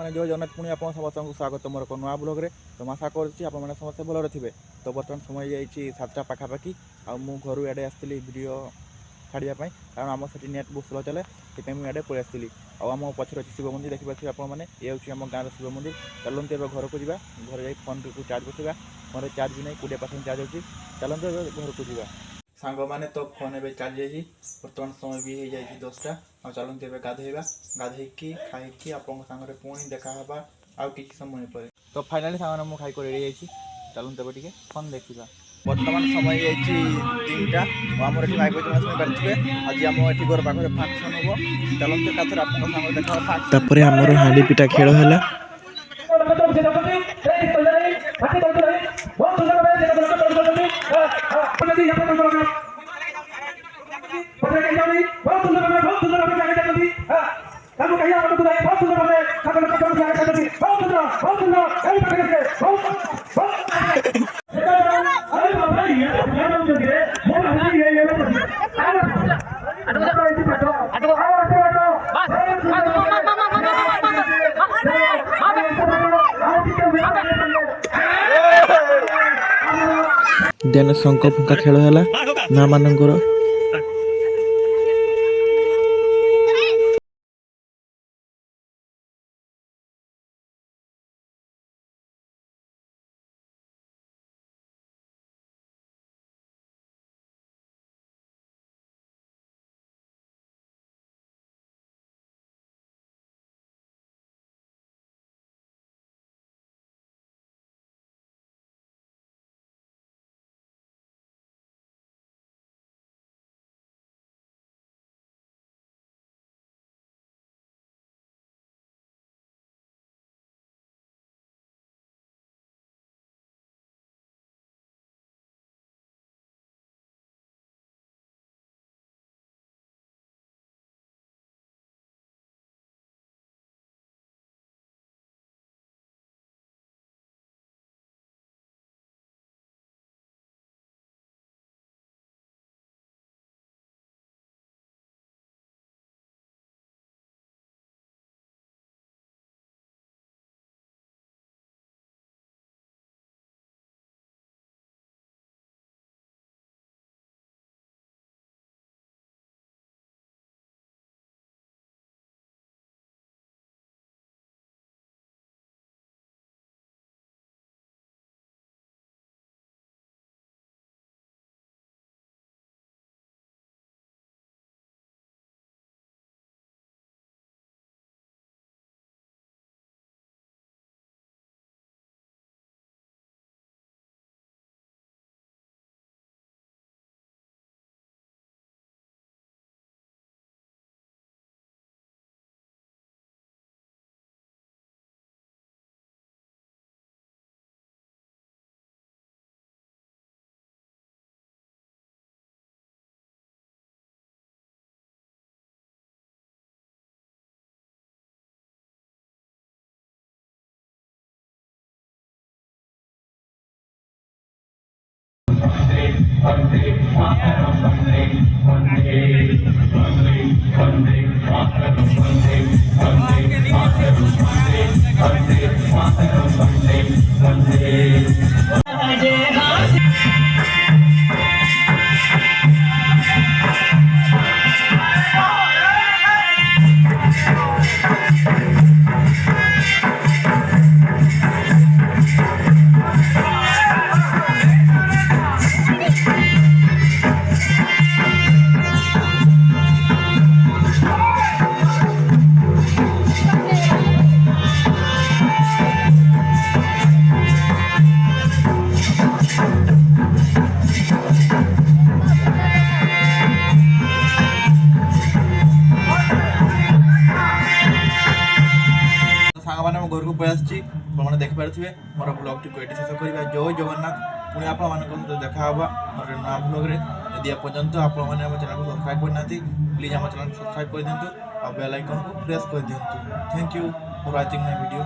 जय जगन्नाथ पुणी आप समस्त स्वागत मोर एक नुआ ब्लॉग रे। तो आशा करुँच आप समस्त भलरे थे। तो बर्तमान समय जाइए 7टा पाखापाखि आउ घर इे आसती वीडियो छाड़ापी कारण आम से नेट बहुत स्लो चले से मुझे पलि आसती। आम पचर अच्छे शिव मंदिर देखिए आपने ये हूँ आम गाँव शिव मंदिर। चलते घर को जा घर जा फोन को चार्ज बसवा फोन में चार्ज भी नहीं 20% चार्ज अच्छी। चलते घर को जा सांग मैंने तो फोन ए चार्ज जाइए बर्तमान समय भी हो जाए 10टा आ चलते ए गाधेबा गाधेकी खाई आप पुणी देखा आउ कि समय पर। तो फाइनाली सांग मुझे खाई रेडी जाइए चलते टे फोन देखा। बर्तमान समय जाइए 3टा आमर ये माइक बजा शुणी पारे आज आम ये घर पाखे फंक्शन हम चलते एकाथर आप देखा तापर आमर हांडी पिटा खेल है। देन शंख फुंका खेल है माँ मानकर। घर को पलि आसी मैंने देखिपे मोर ब्लॉग टी शेष करवा। जय जगन्नाथ पुणी आप देखा मोर नया ब्लॉग रे। यदि पर्यंत आपने चैनल को सब्सक्राइब करना प्लीज आम चैनल सब्सक्राइब कर दिंतु और बेल आइकन को प्रेस कर दिंतु। Thank you for watching my video.